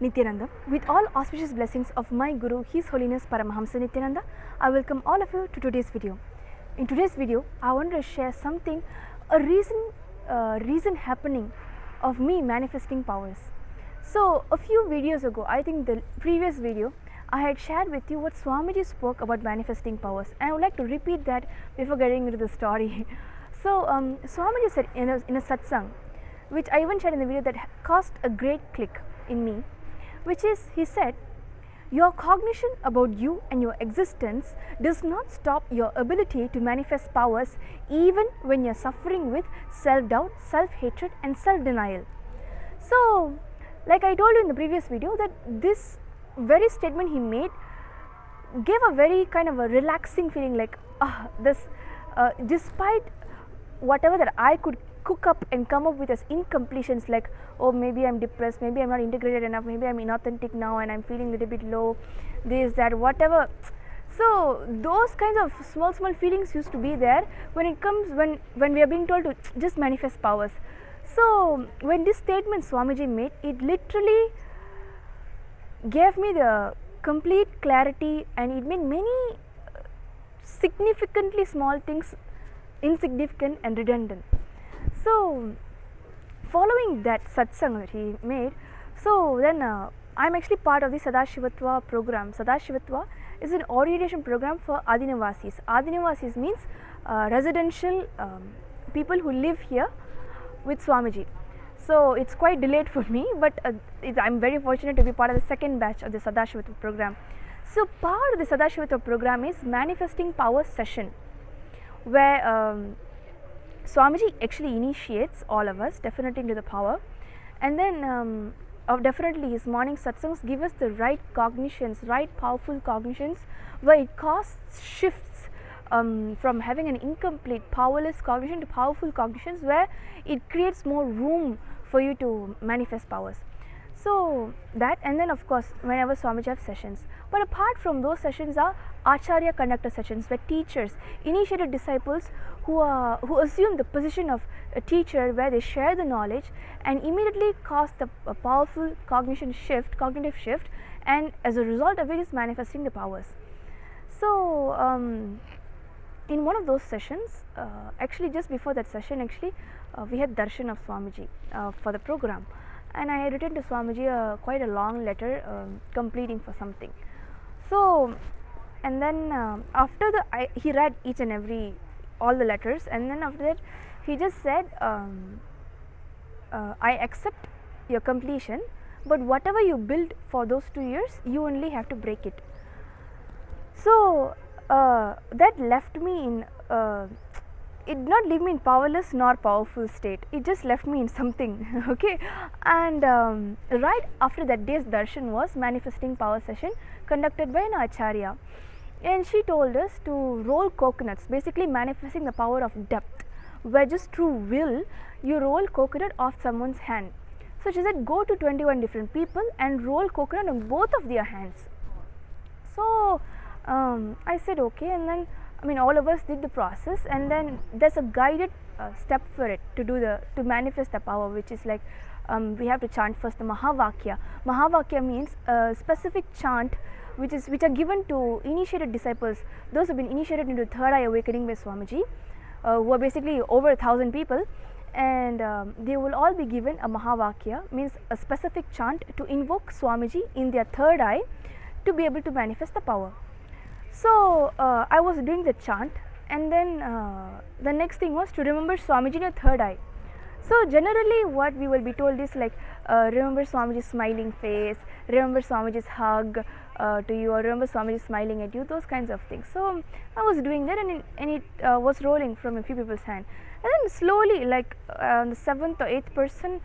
Nityananda. With all auspicious blessings of my Guru, His Holiness Paramahamsa Nityananda, I welcome all of you to today's video. In today's video, I want to share something, a recent happening of me manifesting powers. So, a few videos ago, I think the previous video, I had shared with you what Swamiji spoke about manifesting powers, and I would like to repeat that before getting into the story. So, Swamiji said in a satsang, which I even shared in the video, that caused a great click in me, which is, he said, your cognition about you and your existence does not stop your ability to manifest powers even when you are suffering with self-doubt, self-hatred and self-denial. So, like I told you in the previous video, that this very statement he made gave a very kind of a relaxing feeling, like despite whatever that I could cook up and come up with as incompletions, like, oh, maybe I'm depressed, maybe I'm not integrated enough, maybe I'm inauthentic now and I'm feeling a little bit low, this, that, whatever. So those kinds of small feelings used to be there when it comes, when we are being told to just manifest powers. So when this statement Swamiji made, it literally gave me the complete clarity, and it made many significantly small things insignificant and redundant. So following that satsang that he made, so then I'm actually part of the Sadashivatva program. Sadashivatva is an orientation program for Adinavasis. Adinavasis means residential people who live here with Swamiji. So it's quite delayed for me, but I'm very fortunate to be part of the second batch of the Sadashivatva program. So part of the Sadashivatva program is manifesting power session, where Swamiji actually initiates all of us definitely into the power, and then definitely his morning satsangs give us the right cognitions, right powerful cognitions, where it causes shifts from having an incomplete powerless cognition to powerful cognitions, where it creates more room for you to manifest powers. So that, and then of course whenever Swamiji have sessions. But apart from those sessions are Acharya conductor sessions, where teachers, initiated disciples who assume the position of a teacher, where they share the knowledge and immediately cause a powerful cognitive shift, and as a result of it is manifesting the powers. So in one of those sessions, actually just before that session, we had darshan of Swamiji for the program, and I had written to Swamiji quite a long letter completing for something. So, and then after he read each and every all the letters, and then after that he just said, I accept your completion, but whatever you built for those 2 years, you only have to break it. So that left me in it did not leave me in powerless nor powerful state, it just left me in something. Okay, and right after that day's darshan was manifesting power session conducted by an acharya, and she told us to roll coconuts, basically manifesting the power of depth, where just through will you roll coconut off someone's hand. So she said, go to 21 different people and roll coconut on both of their hands. So I said okay, and then all of us did the process, and then there's a guided step for it to manifest the power, which is like we have to chant first the Mahavakya. Mahavakya means a specific chant which are given to initiated disciples, those who have been initiated into third eye awakening by Swamiji, who are basically over 1,000 people, and they will all be given a Mahavakya, means a specific chant to invoke Swamiji in their third eye to be able to manifest the power. So I was doing the chant, and then the next thing was to remember Swamiji in your third eye. So generally what we will be told is like, remember Swamiji's smiling face, remember Swamiji's hug to you, or remember Swamiji smiling at you, those kinds of things. So I was doing that, and it was rolling from a few people's hand, and then slowly, like on the 7th or 8th person,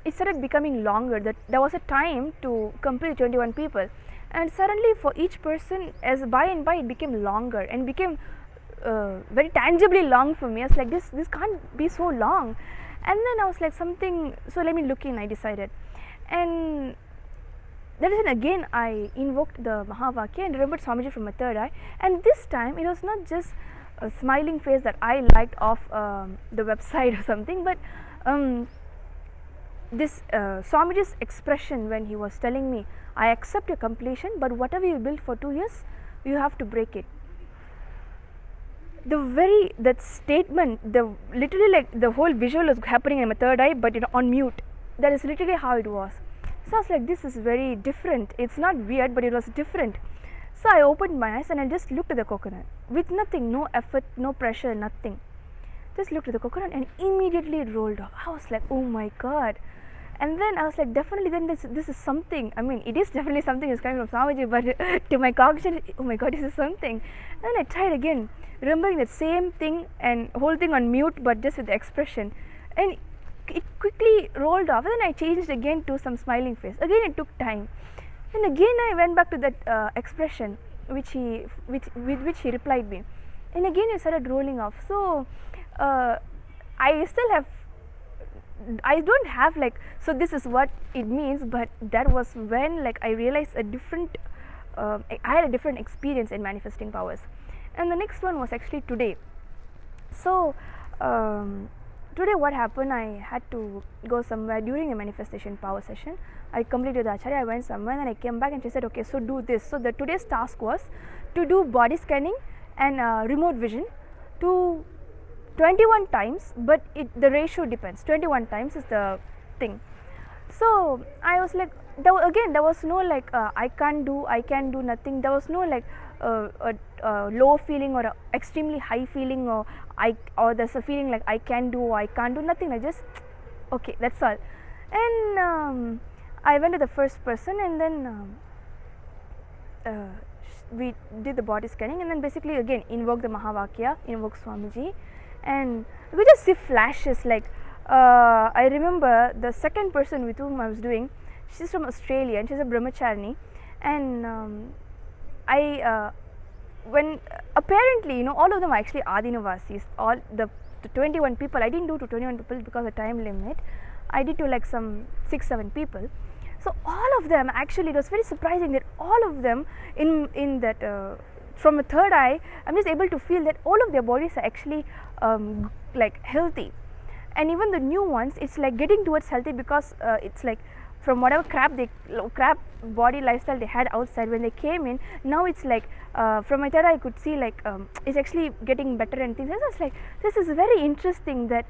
it started becoming longer. That there was a time to complete 21 people, and suddenly for each person, as by and by it became longer and became very tangibly long for me. I was like, this can't be so long. And then I was like, something, so let me look in, I decided. And that is when again I invoked the Mahavakya and remembered Swamiji from my third eye. And this time it was not just a smiling face that I liked off the website or something, but this Swamiji's expression when he was telling me, I accept your completion, but whatever you built for 2 years, you have to break it. That statement, the literally like the whole visual was happening in my third eye, but on mute. That is literally how it was. So I was like, this is very different. It's not weird, but it was different. So I opened my eyes and I just looked at the coconut with nothing, no effort, no pressure, nothing. Just looked at the coconut and immediately it rolled off. I was like, oh my god. And then I was like, definitely, then this is something. I mean, it is definitely something that's coming from Swamiji, but to my cognition, oh my god, this is something. And then I tried again, remembering that same thing and whole thing on mute, but just with the expression. And it quickly rolled off. And then I changed again to some smiling face. Again, it took time. And again, I went back to that expression with which he replied me. And again, it started rolling off. So I don't have like, so this is what it means, but that was when like I realized I had a different experience in manifesting powers. And the next one was actually today. So today what happened, I had to go somewhere during a manifestation power session. I completed the acharya, I went somewhere and I came back and she said, okay, so do this. So the today's task was to do body scanning and remote vision to 21 times, but the ratio depends. 21 times is the thing. So I was like, there was no like I can do nothing. There was no like a low feeling or a extremely high feeling, or there's a feeling like I can do or I can't do, nothing. Like just okay, that's all. And I went to the first person and then we did the body scanning, and then basically again invoke the Mahavakya, invoke Swamiji, and we just see flashes. Like I remember the second person with whom I was doing, she's from Australia and she's a brahmacharini, and when apparently all of them are actually Adinavasis, all the 21 people. I didn't do to 21 people because of time limit. I did to like some 6-7 people. So all of them, actually it was very surprising that all of them in that from a third eye, I'm just able to feel that all of their bodies are actually like healthy. And even the new ones, it's like getting towards healthy, because it's like from whatever crap body lifestyle they had outside, when they came in, now it's like from my third eye I could see like it's actually getting better and things. I was like, this is very interesting that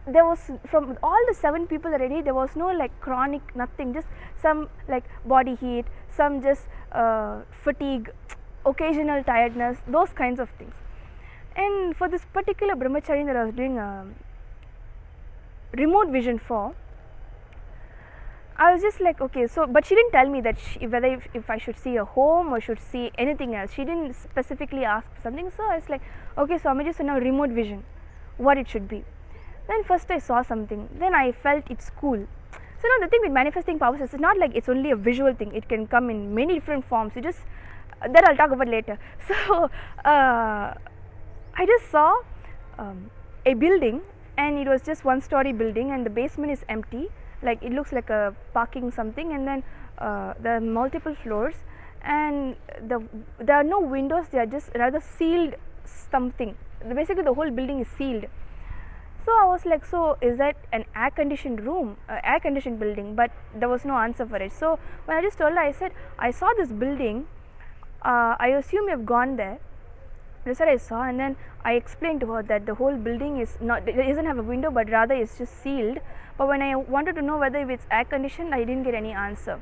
there was, from all the 7 people already, there was no like chronic nothing, just some like body heat, some just fatigue, occasional tiredness, those kinds of things. And for this particular brahmachari that I was doing remote vision for, I was just like, okay, so, but she didn't tell me that whether if I should see a home or should see anything else. She didn't specifically ask for something. So I was like, okay, Swamiji, so now remote vision, what it should be. Then first I saw something, then I felt it's cool. So now the thing with manifesting powers is, it's not like it's only a visual thing. It can come in many different forms. You just, that I'll talk about later. So I just saw a building, and it was just 1-story building, and the basement is empty, like it looks like a parking something, and then there are multiple floors, and there are no windows, they are just rather sealed something. Basically the whole building is sealed. So I was like, so is that an air conditioned room, air conditioned building? But there was no answer for it. So when I just told her, I said, I saw this building, I assume you have gone there. That's what I saw. And then I explained to her that the whole building is not, it doesn't have a window, but rather it's just sealed. But when I wanted to know whether it's air conditioned, I didn't get any answer.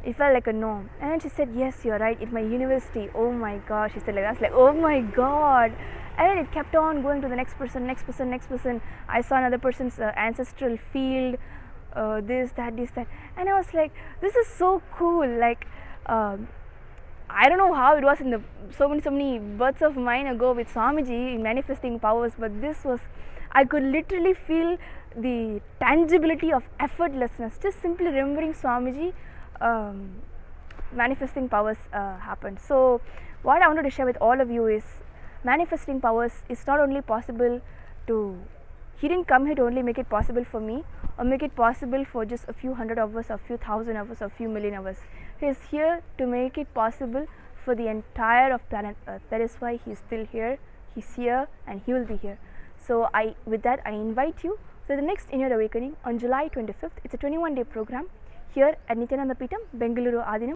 It felt like a no. And then she said, yes, you're right, it's my university. Oh my gosh, she said like that. I was like, oh my god. And then it kept on going to the next person, next person, next person. I saw another person's ancestral field, this, that, and I was like, this is so cool. Like I don't know how it was in the so many births of mine ago with Swamiji in manifesting powers, but this was, I could literally feel the tangibility of effortlessness. Just simply remembering Swamiji, manifesting powers happened. So what I wanted to share with all of you is, manifesting powers is not only possible to, he didn't come here to only make it possible for me or make it possible for just a few hundred of us, or a few thousand of us, or a few million of us. He is here to make it possible for the entire of planet Earth. That is why he is still here, he's here, and he will be here. So with that I invite you So, the next Inner Awakening on July 25th, it's a 21-day program here at Nityananda Peetham, Bengaluru Adinam.